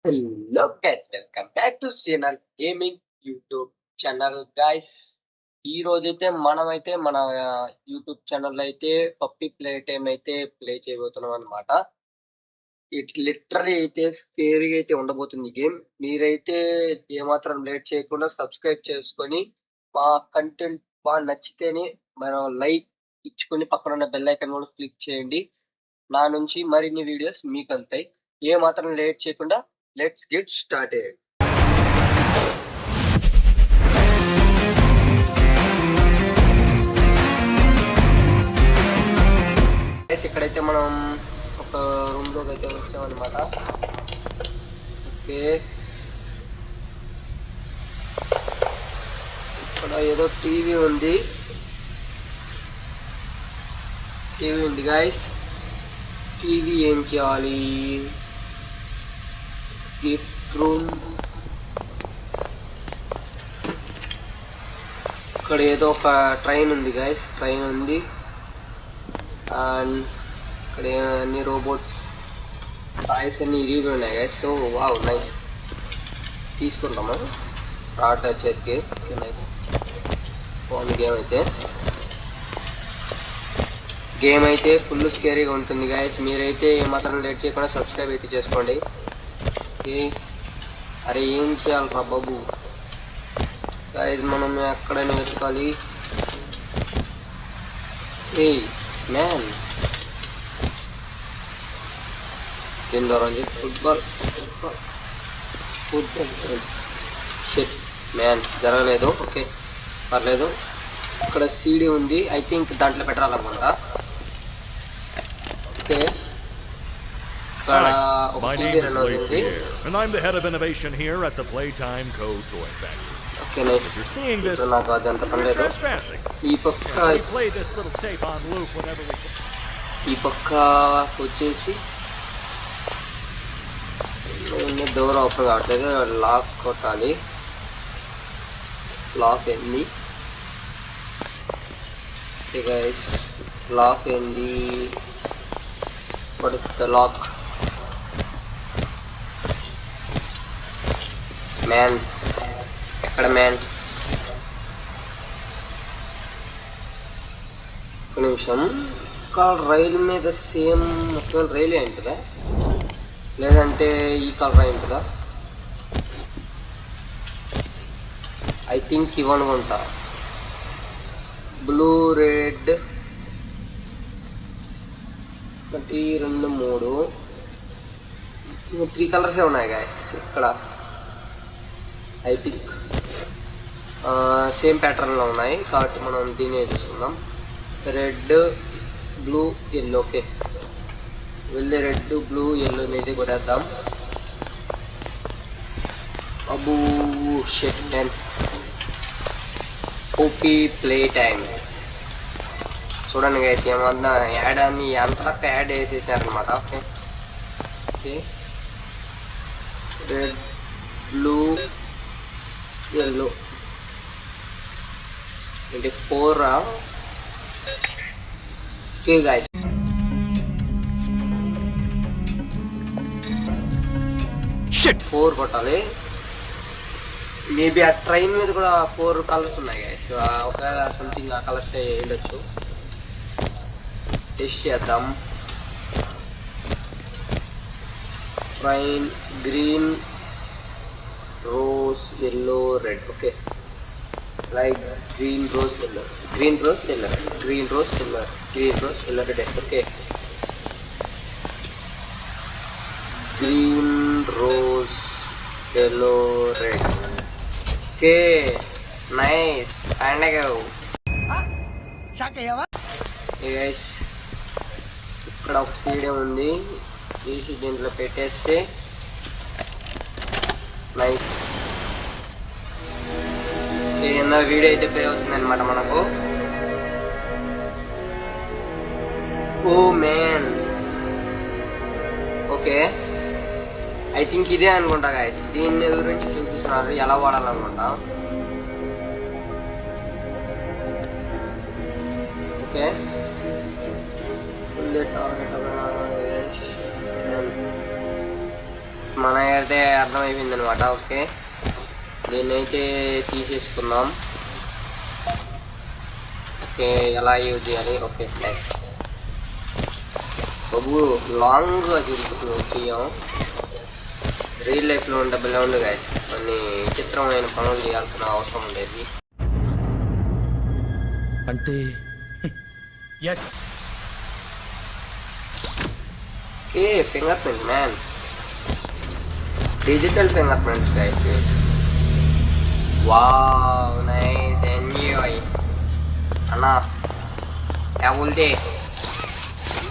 Hello guys, welcome back to CNL Gaming YouTube channel guys. ఈ రోజైతే మనమైతే మన యూట్యూబ్ ఛానల్ అయితే పప్పీ ప్లే టైం అయితే ప్లే చేయబోతున్నాం అనమాట. ఇట్ లిటరలీ అయితే స్కేరీగా అయితే ఉండబోతుంది గేమ్. మీరైతే ఏమాత్రం లేట్ చేయకుండా సబ్స్క్రైబ్ చేసుకొని మా కంటెంట్ బాగా నచ్చితేనే మనం లైక్ ఇచ్చుకొని పక్కన ఉన్న బెల్ ఐకాన్ కూడా క్లిక్ చేయండి. నా నుంచి మరిన్ని వీడియోస్ మీకు అందుతాయి. ఏమాత్రం లేట్ చేయకుండా let's get started. ఇక్కడైతే మనం ఒక రూమ్ లోకి అయితే వచ్చామన్నమాట. ఓకే, ఇక్కడ ఏదో టీవీ ఉంది గైస్. టీవీ ఏం చేయాలి? Gift room. ఇక్కడ ఏదో ఒక ట్రైన్ ఉంది గైస్, ట్రైన్ ఉంది. అండ్ ఇక్కడ అన్ని రోబోట్స్ టాయ్స్ అన్ని ఇరిగి ఉన్నాయి గైస్. So wow, nice. తీసుకుంటాము రాట్ చేతికి. Okay, nice. బాగుంది గేమ్ అయితే ఫుల్ స్కేరీగా ఉంటుంది గైస్. మీరైతే ఏమాత్రం లేట్ చేయకుండా సబ్స్క్రైబ్ అయితే చేసుకోండి. అరే ఏం చేయాలరా బాబు? గైస్ మనం ఎక్కడైనా వెతకాలి. ఏ మ్యాన్, దీని ద్వారా ఫుట్బాల్ షిట్ మ్యాన్, జరగలేదు. ఓకే, పర్లేదు. ఇక్కడ సీడీ ఉంది, ఐ థింక్ దాంట్లో పెట్టాలనుకుంటా. Okay, Hi, my name is Ray Pierre, and I'm the head of innovation here at the Playtime Co. Toy Factory. Okay, nice. If you're seeing this, you're trespassing. We play this little tape on loop whenever we can. ఈ పక్క వచ్చేసి door open కావట్లేదు, lock కొట్టాలి. Lock ఏంది? Okay guys, lock ఏంది? What is the lock? Man, ఎక్కడ man? ఒక నిమిషం. కాల్ రైలు మీద సేమ్ ఒకవేళ రైలు ఉంటుందా, లేదంటే ఈ కలర్ అయి ఉంటుందా? ఐ థింక్ ఇవనుకుంటా. బ్లూ, రెడ్, 1 2 3 3 కలర్సే ఉన్నాయి గాయస్ ఇక్కడ. ఐ థింక్ సేమ్ ప్యాటర్న్లో ఉన్నాయి కాబట్టి మనం దీన్ని చూసుకుందాం. Red, blue, yellow. ఓకే, వెళ్ళి రెడ్, బ్లూ, ఎల్లో అయితే కొట్టేద్దాం. అబ్బూ shit man. OP play time. చూడండి గైస్, ఏమన్నా యాడ్ అని అంతలక్క యాడ్ వేసేసినారనమాట. Okay okay, red, blue, yellow. అంటే 4. ఓకే గైస్, షిట్ 4 కొట్టాలి. మేబీ ఆ ట్రైన్ మీద కూడా 4 కలర్స్ ఉన్నాయి గైస్. ఒకవేళ సంథింగ్ ఆ కలర్స్ ఉండొచ్చు. టెస్ట్ చేద్దాం. Train, green, rose, yellow, red. Okay, like green, rose, yellow, green, rose, yellow, green, rose, yellow, green, rose, yellow, red. Okay, green, rose, yellow, red. Okay, nice. పండగ guys. ఇక్కడ ఒక CD ఉంది, తీసి దీంట్లో పెట్టేస్తే nice. ఏదన్నా video అయితే play అవుతుంది అనమాట మనకు. Oh man. Okay, I think ఇదే అనుకుంటా గైస్. దీన్ని గురించి చూపిస్తున్నారు ఎలా వాడాలనుకుంటా. ఓకే, మన అయితే అర్థమైపోయింది అనమాట. ఓకే, దీన్ని అయితే తీసేసుకుందాం. ఓకే, ఎలా యూజ్ చేయాలి? Okay, nice. బాబు లాంగ్గా చెయ్యం. రియల్ లైఫ్లో డబ్బులు ఉండు గాయస్, కొన్ని విచిత్రమైన పనులు చేయాల్సిన అవసరం ఉండేది. అంటే yes. Okay, fingerprint man, digital fingerprints guys. Wow, nice, enjoy అన్నా. क्या बोलते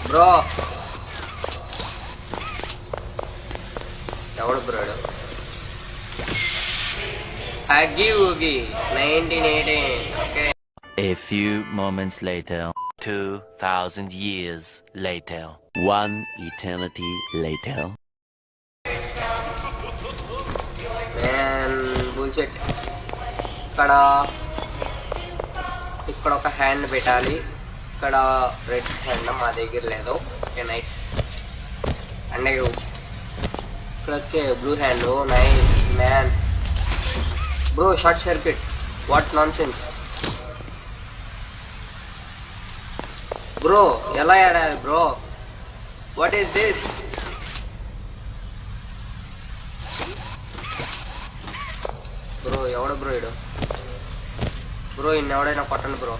బ్రో? ఎవడు బ్రోడు? అగ్గి ఊగి 1918. Okay. A few moments later, 2,000 years later, one eternity later. Man bullshit. ఇక్కడ ఒక హ్యాండ్ పెట్టాలి. ఇక్కడ రెడ్ హ్యాండ్ మా దగ్గర లేదు. Okay, nice. అండ్ ఇక్కడ blue hand. Nice man. Bro, short circuit, what non sense bro? ఎలా ఆడాలి bro? What is this bro? ఎవడు బ్రో ఇడు? బ్రో, ఇన్నెవడైనా కొట్టండి బ్రో.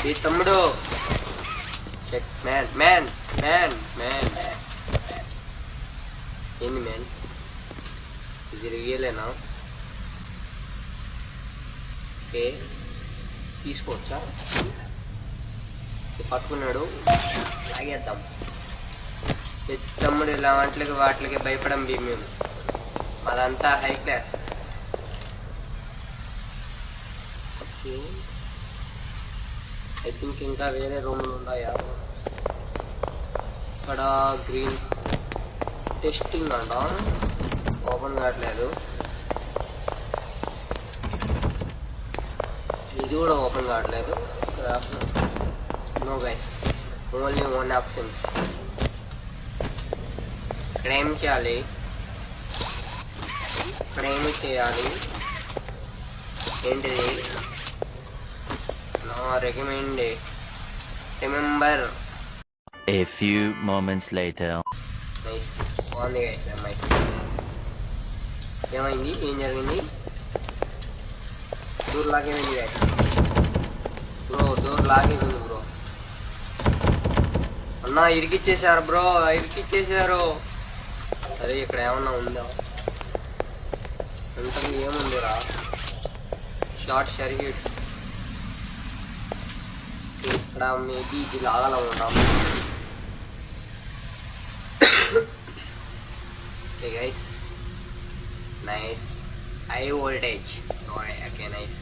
ఈ తమ్ముడు shut man man man man. ఏంది మ్యాన్ ఇది? రియలేనా? ఓకే, తీసుకోవచ్చా? పట్టుకున్నాడు, లాగేద్దాం. తమ్ముడు ఇలా వాటికి భయపడం మేము, అదంతా high class. Okay, I think ఇంకా వేరే రూమ్లు ఉన్నాయా? ఇక్కడ గ్రీన్ టెస్టింగ్ అంట, ఓపెన్ కావట్లేదు. ఇది కూడా ఓపెన్ కావట్లేదు. No guys, only one options. ఇక్కడ ఏం చేయాలి? ఇక్కడ ఏమి చేయాలి? ఏంటిది? No recommend. Remember. A few moments later. Nice, బాగుంది గైస్. అమ్మాయి ఏమైంది? ఏం జరిగింది? డోర్ లాగేమైంది గైస్? బ్రో, డోర్ లాగేమైంది బ్రో? అన్నా ఇరికిచ్చేసారు బ్రో, ఇరికిచ్చేసారు. సరే, ఇక్కడ ఏమన్నా ఉందా? ఇంతకు ఏముందిరా? Short circuit. ఇక్కడ మేబీ ఇది లాగాల ఉన్నాం. Okay guys, nice. High voltage. Sorry. Okay, nice.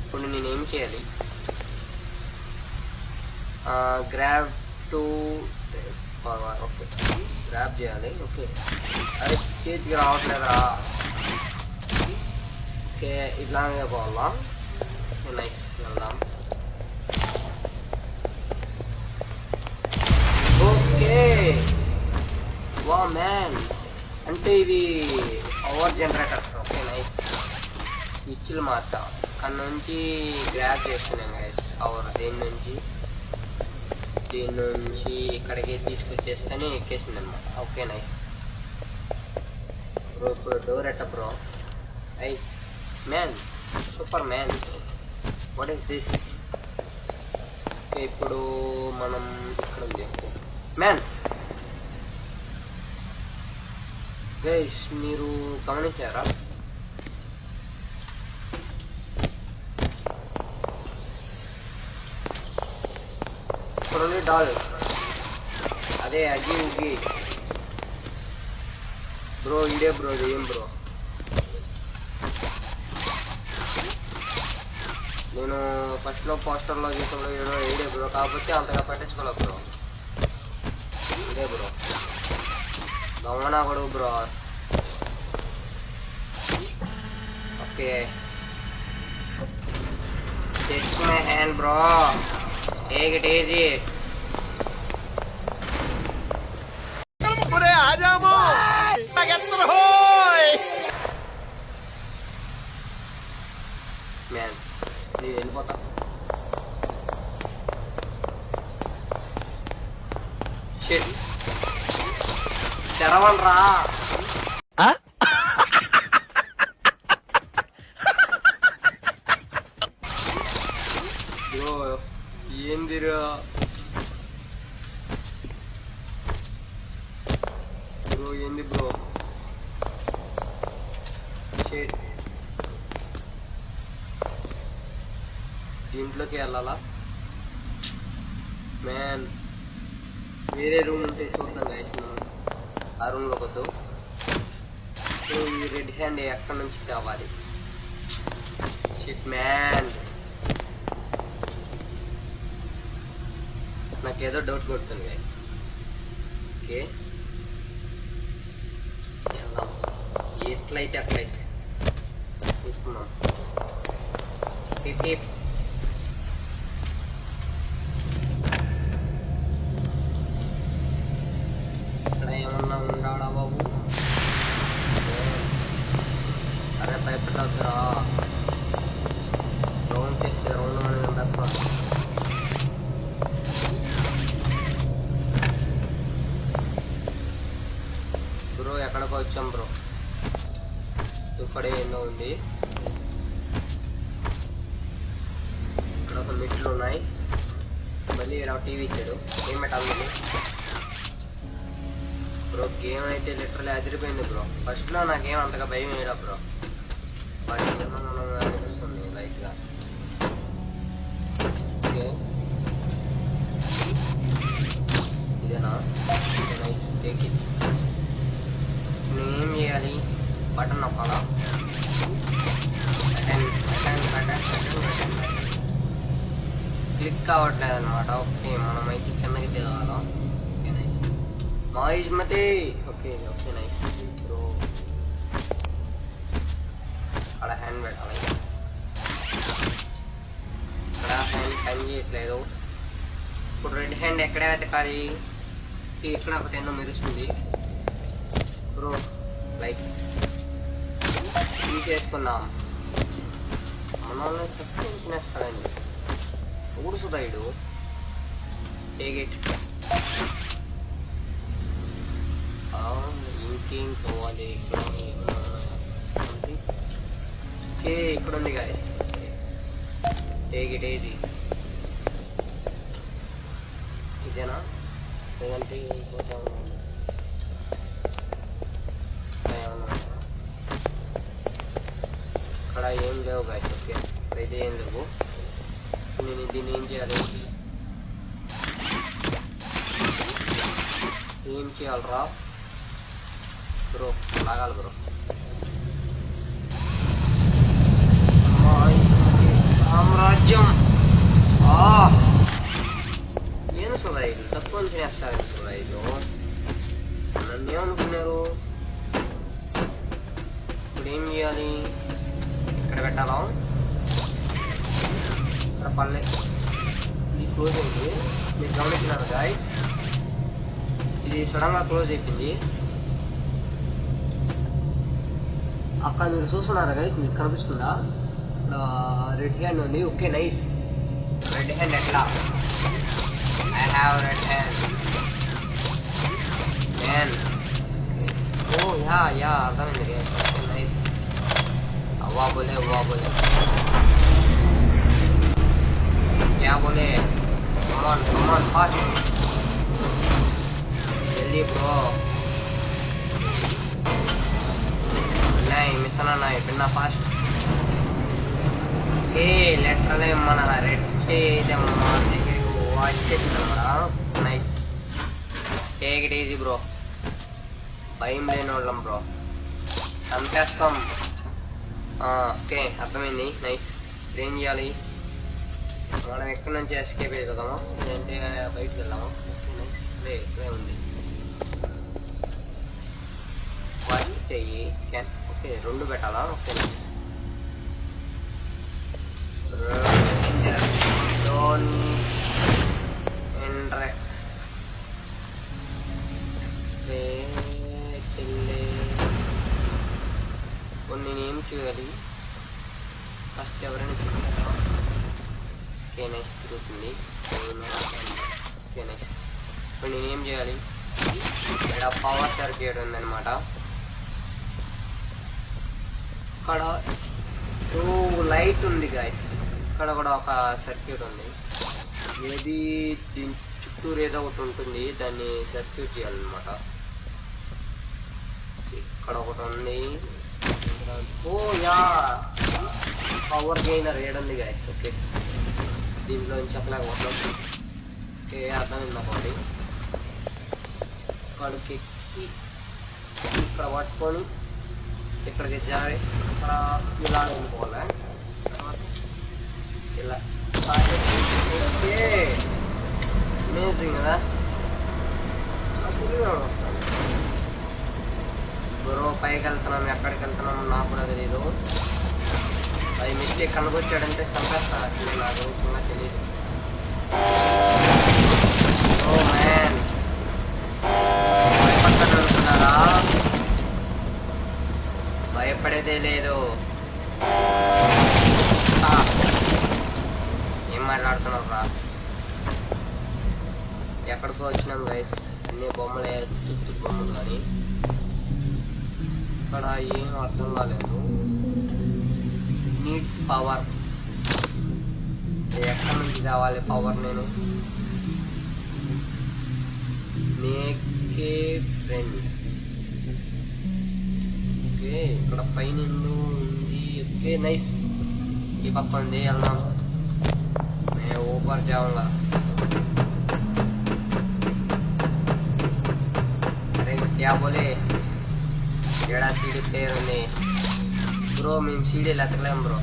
ఇప్పుడు నేనేం చేయాలి? Grab to power. Okay, grab చేయాలి. ఓకే, అదే చేతికి రావట్లేదురా. ఓకే, ఇట్లాగే పోవాలా? నైస్, వెళ్దాం. ఓకే, వా మ్యాన్, అంటే ఇవి పవర్ జనరేటర్స్. Okay, nice. స్విచ్లు మాత్రం అక్కడ నుంచి గ్రాబ్ చేస్తున్నాం గైస్. పవర్ దీని నుంచి ఇక్కడికి తీసుకొచ్చేస్తేనే ఎక్కేసింది అనమాట. Okay, nice bro. ఇప్పుడు డోర్ ఎట్ట bro? I man, super man. What is this? Okay, ఇప్పుడు మనం ఇక్కడ ఉంది మ్యాన్. గైస్, మీరు గమనించారా? ఇప్పుడు డాల్ అదే అగ్గి ఉగ్గి బ్రో. ఇడే బ్రో, ఏం బ్రో? నేను ఫస్ట్ లో పోస్టర్ లో చూసిన ఏడే బ్రో, కాకపోతే అంతగా పట్టించుకోలేదు బ్రో. ఇదే బ్రో, దొంగనా కొడుకు bro. Okay, Shake my hand, bro. Take it easy. Man, నేను వెళ్ళిపోతా. Shit. తెరవండ్రా. బ్రో ఏందిరా బ్రో, ఏంది బ్రో? షిట్. దీంట్లోకి వెళ్ళాలా? మ్యాన్, వేరే రూమ్ ఉంటే చూద్దాం గైస్. ఆ రూమ్లోకి వద్దు. ఈ రెడ్ హ్యాండ్ ఎక్కడి నుంచి కావాలి? షిట్ మ్యాన్, నాకేదో డౌట్ కొడుతుంది గైస్. ఓకే, వెళ్దాం. ఎట్లయితే అట్లయితే చూసుకున్నాం. ఇక్కడ ఏమన్నా ఉండాడా బాబు? అరే భయపడవుతురా. రౌండ్ చేసి రౌండ్ అనేది అంటేస్తా. బ్రో ఎక్కడికి వచ్చాం బ్రో? ఇక్కడే ఏందో ఉంది. ఇక్కడ ఒక మెట్లు ఉన్నాయి. మళ్ళీ ఇక్కడ టీవీ ఇచ్చాడు. ఏం పెట్టాలి బ్రో? గేమ్ అయితే లిటరలీ అదిరిపోయింది బ్రో. ఫస్ట్ లో నాకేం అంతగా భయం వేయడా బ్రో. బట్ అనిపిస్తుంది లైట్ గా. ఓకే, ఇదేనా? Nice, take it. ఏం చేయాలి? బటన్ నొక్కాలా? క్లిక్ కావట్లేదు అనమాట. ఓకే, మనమైతే కిందకి దిగాలా? Okay nice. మాయిజ్మతి. Okay okay nice bro. అక్కడ హ్యాండ్ పెట్టాలి. ఇక్కడ హ్యాండ్ పని చేయట్లేదు. ఇప్పుడు రెడ్ హ్యాండ్ ఎక్కడే వెతకాలి? ఇక్కడ ఒకటి ఏందో మెరుస్తుంది బ్రో. లైక్ తీసేసుకున్నాం. మనల్ని తప్పించినేస్తాడండి ఊడుసుదాయుడు. Take it. ఇంకేం కావాలి? ఇక్కడ ఓకే, ఇక్కడ ఉంది గాయస్. Take it easy. ఇదేనా? లేదంటే ఇక్కడ ఏం లేవు గాయస్. ఓకే, ఇక్కడైతే ఏం లేవు. నేను దీన్ని ఏం చేయాలి? ఏం చేయాలరా బ్రో? లాగాలి బ్రో. సామ్రాజ్యం. ఏం సుధాయిలు తక్కువ చేస్తారు. సుధాయిలు నన్ను ఏమనుకున్నారు? ఇప్పుడు ఏం చేయాలి? ఇక్కడ పెట్టాలా? ఇక్కడ పల్లె. ఇది క్లోజ్ అయింది. మీరు గమనించినారు గాయస్, ఇది సడన్ గా క్లోజ్ అయిపోయింది. అక్కడ మీరు చూస్తున్నారా గైస్? మీకు కనిపిస్తుందా? రెడ్ హ్యాండ్ ఉంది. Okay nice. రెడ్ హ్యాండ్ ఎట్లా? I have red hand man. Oh yeah yeah, అర్థమైంది గైస్. Okay nice. అవ్వా బోలే, అవ్వా బోలే, क्या बोले? come on fast, जल्दी bro. नहीं मिसना नहीं, पिन्ना फास्ट. ఏ లెటరలే మన రెడ్ చేద్దాం మన దగ్గరికి వచ్చేసింది మన. Nice. Take it easy bro. భయం లేని వాళ్ళం బ్రో, చంపేస్తాం. ఓకే అర్థమైంది. నైస్. ఏం చేయాలి? మనం ఎక్కడి నుంచి ఎస్కేప్ అయిపోదాము, లేదంటే బయటకు వెళ్దాము. నైస్. ఇక్కడే ఉంది. వాటి చెయ్యి స్కాన్. ఓకే 2 పెట్టాలా? ఓకే ఓకే నెక్స్ట్ తిరుగుతుంది. ఓకే నెక్స్ట్ ఇప్పుడు నేనేం చేయాలి? ఇక్కడ పవర్ సర్క్యూట్ ఉందన్నమాట. ఇక్కడ లైట్ ఉంది గైస్. ఇక్కడ కూడా ఒక సర్క్యూట్ ఉంది. ఏది దీని చుట్టూరు ఏదో ఒకటి ఉంటుంది, దాన్ని సర్క్యూట్ చేయాలన్నమాట. ఇక్కడ ఒకటి ఉంది. ఓ యా పవర్ గెయినర్ ఏడుంది గైస్. ఓకే దీంట్లో చెప్పలేకపోతాం. ఓకే అర్థమైంది ఒకటి. ఇక్కడికి ఎక్కి ఇక్కడ పట్టుకొని ఇక్కడికి జారేసి ఇక్కడ ఇలా వెళ్ళిపోవాలి. ఇలా ఓకే అమేజింగ్ కదా. వస్తాను బ్రో, పైకి వెళ్తున్నాం, ఎక్కడికి వెళ్తున్నాం నాకు కూడా తెలీదు. అది మిస్టేక్ కనుకొచ్చాడంటే చంపేస్తాను. అట్లే నాకు ఇంకా తెలీదు. ఓ మ్యాన్ భయపడతాను అనుకున్నారా? భయపడేదే లేదు. ఏం మాట్లాడుతున్నావు రా? ఎక్కడికో వచ్చినాం గైస్. అన్ని బొమ్మలే, చుట్టూ బొమ్మలు. కానీ ఇక్కడ ఏం అర్థం కాలేదు. Needs power. ఎక్కడి నుంచి కావాలి పవర్? నేను మేక్ ఏ ఫ్రెండ్. ఓకే ఇక్కడ పైన ఎందుకు ఉంది? Okay nice. ఈ పక్క ఉంది, వెళ్దాం. मैं ऊपर जाऊंगा. अरे क्या बोले? ఏడా సీడీ సేర్ ఉంది బ్రో. మేము సీడీలు ఎత్తలేం బ్రో.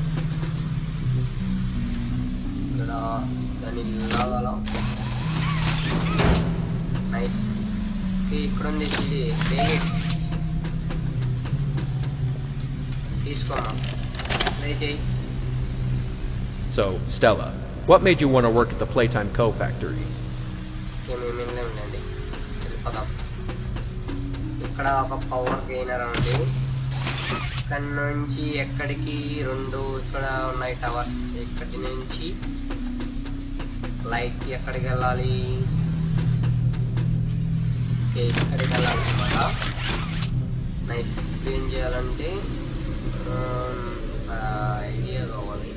ఇక్కడ దాన్ని లాగాల. నైస్. ఇక్కడ ఉంది సీడీ. తీసుకోమా, ప్లే చేయి. So, Stella, what made you want to work at the Playtime Co. factory? మేము వెళ్ళండి, వెళ్ళిపోదాం. ఇక్కడ ఒక పవర్ గెయినర్ ఉంది. ఇక్కడ నుంచి ఎక్కడికి? 2 ఇక్కడ ఉన్నాయి టవర్స్. ఇక్కడి నుంచి లైట్ ఎక్కడికి వెళ్ళాలి? ఓకే ఇక్కడికి వెళ్ళాలి అనమాట. నైస్. ఏం చేయాలంటే ఐడియా కావాలి.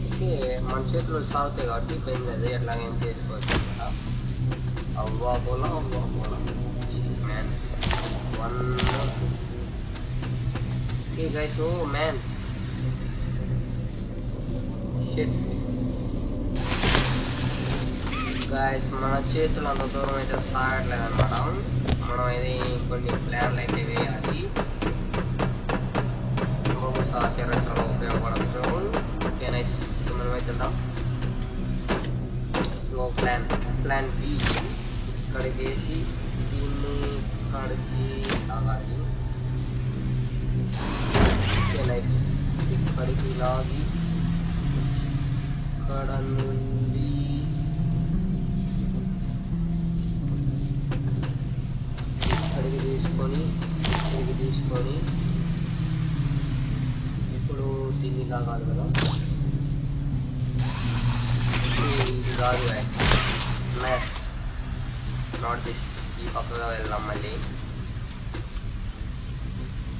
ఓకే మన చేతిలో సాగుతాయి కాబట్టి భయం లేదు, ఎట్లాగేం చేసుకోవచ్చు అనమాట. అవ్వా పోలా man 1. Okay guys. Oh man shit guys, మన చేతులు అంత దూరం అయితే సాగట్లేదు అనమాట. మనం ఇది కొన్ని ప్లాన్లు అయితే వేయాలి. బహుశా చరిత్రలో ఉపయోగపడవచ్చు. Okay nice. మనమైతే వెళ్దాం. ఇంకో ప్లాన్ బి. ఇక్కడికి వేసి దీన్ని ఇక్కడికి లాగాలి. Okay nice. ఇక్కడికి లాగి ఇక్కడ నుండి ఇక్కడికి తీసుకొని ఇప్పుడు దీన్ని లాగాలి కదా. ఇది కాదు మ్యాథ్స్, నాట్ దిస్. ఈ పక్కగా వెళ్దాం మళ్ళీ.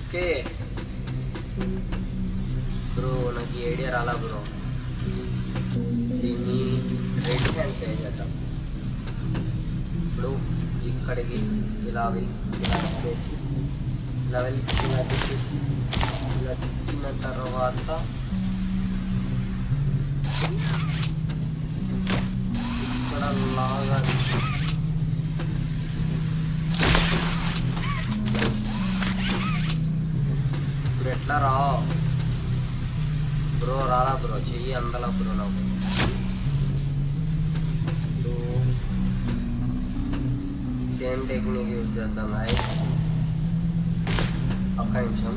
ఓకే బ్రో, నాకు ఈ ఐడియా రాలా బ్రో. దీన్ని రెడ్ హ్యాండ్ పే చేద్దాం. ఇప్పుడు ఇక్కడికి ఇలా వెళ్ళి ఇలా తిప్పేసి ఇలా వెళ్ళి ఇలా తిప్పేసి ఇలా తిప్పిన తర్వాత ఇక్కడ లాగాలి. ఇప్పుడు ఎట్లా రా బ్రో? రాలా బ్రో, చెయ్యి అందలా బ్రో. నాకు సేమ్ టెక్నిక్ యూజ్ చేద్దాం. ఒక్క నిమిషం.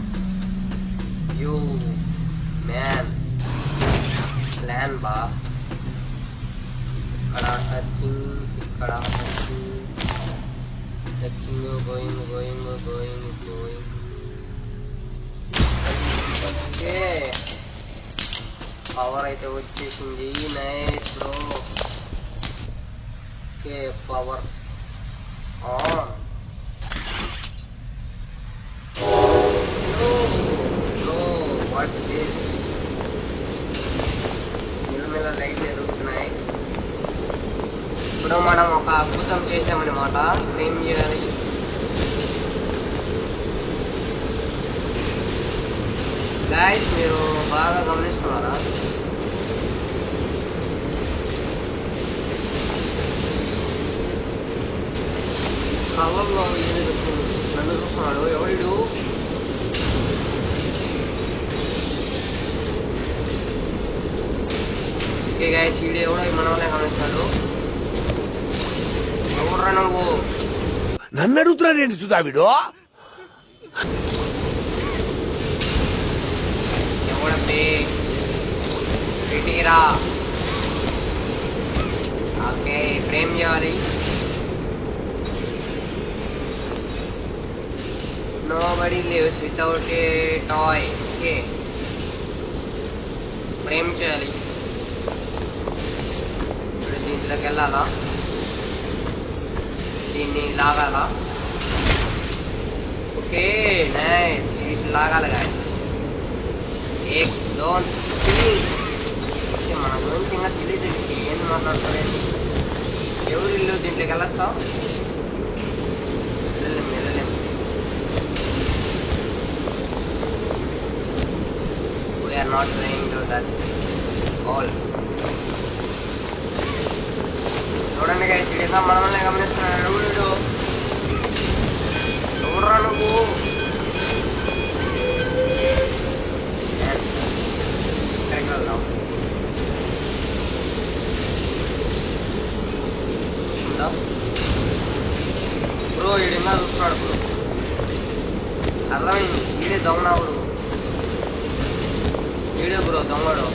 యూ మ్యాన్ ప్లాన్ బా. ఇక్కడ టచింగ్, ఇక్కడ టచింగ్, గోయింగ్. ఓకే పవర్ అయితే వచ్చేసింది. Nice bro. Okay power on. Bro what's this? మెల్ల లైట్లు ఎరుగుతున్నాయి. ఇప్పుడు మనం ఒక అద్భుతం చేసామన్నమాట. ఏం చేయాలి? గైస్ మీరు బాగా గమనిస్తున్నారా? కళ్ళల్లో ఏది నన్ను చూస్తున్నాడు. ఎవడు? ఓకే గైస్ ఈడు ఎవడో మన వల్లే గమనిస్తాడు. ఎవర్రా నువ్వు? నన్ను అడుగుతున్నాడు సుధావిడు. ఎవడబ్బే పెట్టిరా. ఓకే ఇప్పుడు ఏం చేయాలి? Nobody lives without a toy. Okay. ఇప్పుడు ఏం చేయాలి? ఇప్పుడు దీంట్లోకి వెళ్ళాలా? దీన్ని లాగాలా? Okay nice. ఇది లాగాలి గాయస్. ఏక్ దోన్ తీన్. మన గురించి ఇంకా తెలియదు. ఏం మాట్లాడుతారండి? ఎవరు ఇల్లు? దీంట్లోకి వెళ్ళొచ్చా? వెళ్ళలేము. We are not going to that all. చూడండి గైస్ ఇదేదో మనల్ని గమనిస్తున్నాడు. వీడు ఎవరురా నువ్వు? ఎక్కడికి వెళ్దాం? బ్రో ఈడిన్నా చూస్తున్నాడు బ్రో. అర్థమైంది. ఈడే దొంగనావుడు. వీడియో బ్రో దొంగడు.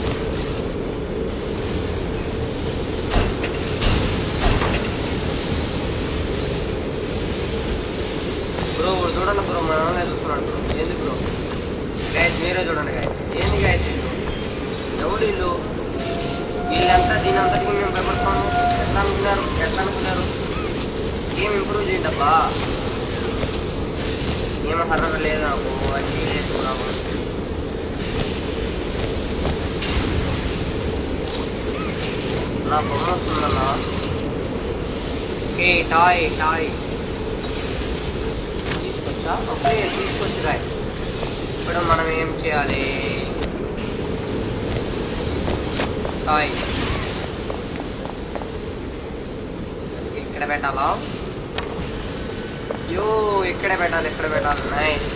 బ్రో చూడండి బ్రో మనల్ని చూస్తున్నాడు బ్రో. ఏంది బ్రో? గైస్ మీరే చూడండి గైస్. ఏంది గైస్ ఇల్లు? ఎవడు ఇల్లు? వీళ్ళంతా దీని అంతటికి మేము భయపడతాము. ఎట్లా అనుకున్నారు? ఏం ఇంప్రూవ్ చేయండబ్బా. ఏమో హర్రర్ లేదు నాకు. అన్నీ లేదు నాకు. నా బొమ్మ వస్తుందన్నా. ఓకే టాయ్ తీసుకొచ్చా. ఓకే తీసుకొచ్చు గాయస్. ఇప్పుడు మనం ఏం చేయాలి? టాయ్ ఇక్కడ పెట్టాలా? ఇక్కడ పెట్టాలి. నైస్.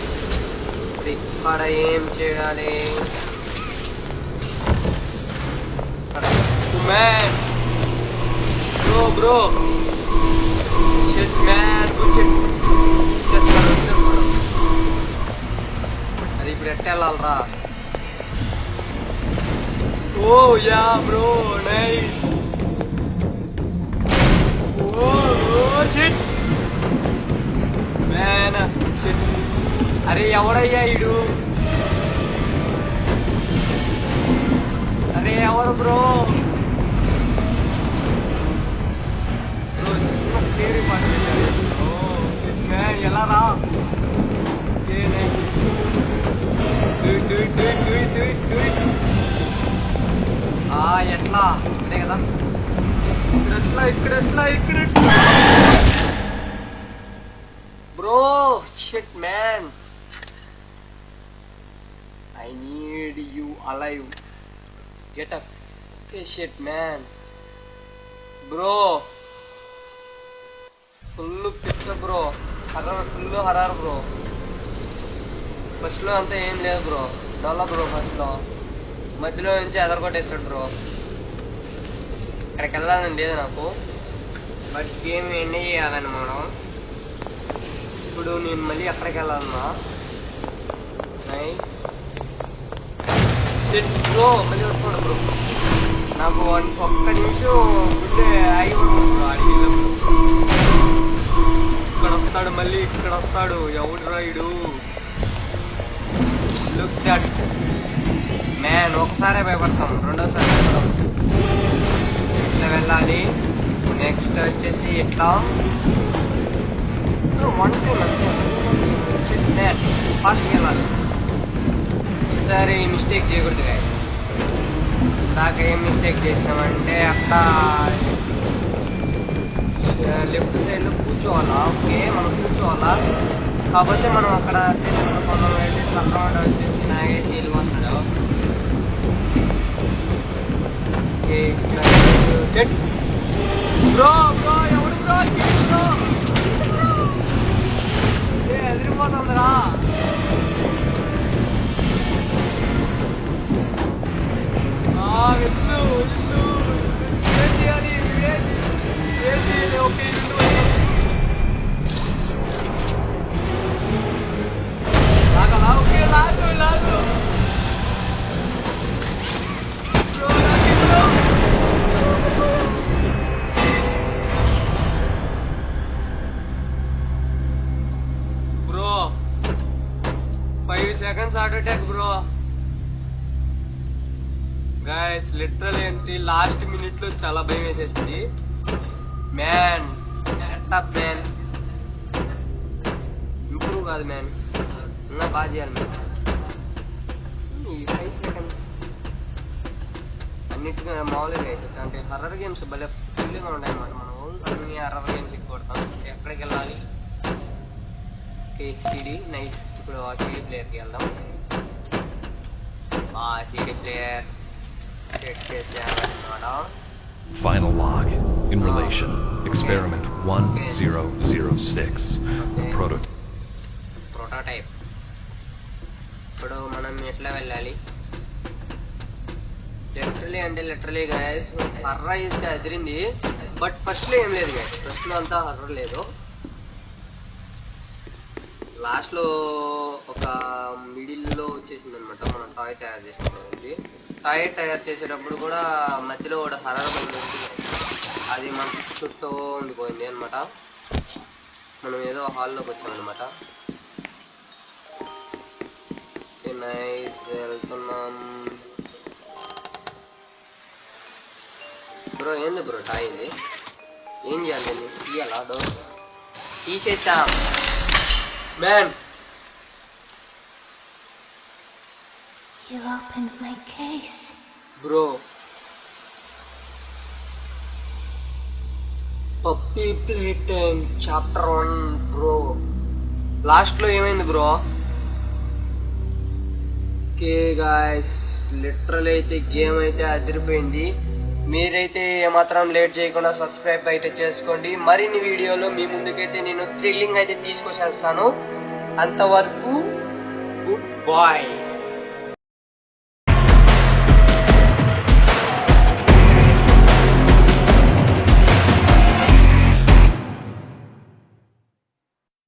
ఇక్కడ ఏం చేయాలి? Man, bro, shit man, good shit. చేస్తాడు. అది ఇప్పుడు ఎట్టెళ్ళాలరా? Oh yeah bro nice. Oh shit man shit. అరే ఎవడయ్యా ఇడు? అరే ఎవరు బ్రో? చిన్న స్టేరీ పాట పెట్టారు. ఓ షిట్ మ్యాన్ ఎలా రా? ఎట్లా? అంతే కదా. ఇక్కడ bro shit man. I need you alive. Get up. Okay shit man. Bro. Full picture bro. Horror bro. First lo anta em ledhu bro. Dalla bro first lo. మధ్యలో నుంచి ఎదరగొట్టేస్తాడు బ్రో. ఇక్కడికి వెళ్ళాలని లేదు నాకు. బట్ గేమ్ ఎండ్ చేయాలని మనం. ఇప్పుడు నేను మళ్ళీ ఎక్కడికి వెళ్ళాలన్నా? Nice shit bro. మళ్ళీ వస్తాడు బ్రో. నాకు ఒక్క నిమిషం గుండె ఆగిపోతుంది బ్రో. అడిగినప్పుడు ఇక్కడ వస్తాడు, మళ్ళీ ఇక్కడ వస్తాడు. ఎవడు రాయుడు? లుక్ దట్ మ్యాన్ ఒకసారే భయపడతాం, రెండోసారి భయపడతాం. ఇట్లా వెళ్ళాలి. నెక్స్ట్ వచ్చేసి ఇట్లా 1 2 మ్యాన్ ఫాస్ట్కి వెళ్ళాలి. ఈసారి మిస్టేక్ చేయకూడదు గాయస్. ఇందాక ఏం మిస్టేక్ చేసినామంటే అక్కడ లెఫ్ట్ సైడ్లో కూర్చోవాలా. ఓకే మనం కూర్చోవాలా, కాకపోతే మనం అక్కడ కొంతమంది సర్రౌండ్ వచ్చేసి నాగేసి వెళ్ళిపోతున్నాడు. ఓకే సెట్ బ్రో బ్రో ఎవడు బ్రో బ్రో ఎదిరిపోతుందిరా. విష్ణు విష్ణు ఏం చేయాలి, ఏం చేయాలి. ఓకే లాగలా. ఓకే లాగు లాగు బ్రో, లాగి bro. Bro 5 seconds heart attack bro. Guys literal ఏంటి లాస్ట్ మినిట్ లో చాలా భయం వేసేసింది. మ్యాన్ మ్యాన్ ఇంప్రూవ్ కాదు మ్యాన్, ఇంకా బాగా చేయాలి మ్యాన్. ఈ 5 seconds అన్నిటిగా మామూలుగా వేసేది. అంటే హర్రర్ గేమ్స్ భలే ఫుల్గా ఉంటాయి అన్నమాట. మనం అన్ని హర్రర్ గేమ్స్ కొడతాం. ఎక్కడికి వెళ్ళాలి? CD nice. ఇప్పుడు ఆ సిడి ప్లేయర్కి వెళ్దాం. ఆ సిడి ప్లేయర్ సెట్ చేసేయాలన్నమాట. Final log. In relation, experiment 1006. Prototype. ఇప్పుడు మనం ఎట్లా వెళ్ళాలి? లిటరలీ గైస్ హర్రర్ అయితే అదిరింది. బట్ ఫస్ట్ లో ఏం లేదు గైస్, ఫస్ట్ లో అంతా హర్రర్ లేదు. లాస్ట్ లో ఒక మిడిల్ లో వచ్చేసింది అనమాట. మనం టాయ్ తయారు చేసినప్పుడు, టాయ్ తయారు చేసేటప్పుడు కూడా మధ్యలో ఒక హర్రర్ ఉంది, అది మనకి చుట్టూ ఉండిపోయింది అనమాట. మనం ఏదో హాల్లోకి వచ్చామన్నమాట. నైస్ వెళ్తున్నాం బ్రో. ఏంది బ్రో టాయ్ ఇది? ఏం చేయాలి? తీయాలా? డోర్ తీసేసాం man. You opened my case. Bro puppy play time chapter 1 bro. Last లో ఏమైంది బ్రో? ఓకే గాయ్స్ లిటరల్ అయితే గేమ్ అయితే అదిరిపోయింది. మీరైతే ఏమాత్రం లేట్ చేయకుండా సబ్స్క్రైబ్ అయితే చేసుకోండి. మరిన్ని వీడియోలో మీ ముందుకైతే నేను థ్రిల్లింగ్ అయితే తీసుకొచ్చేస్తాను. అంతవరకు గుడ్ బాయ్.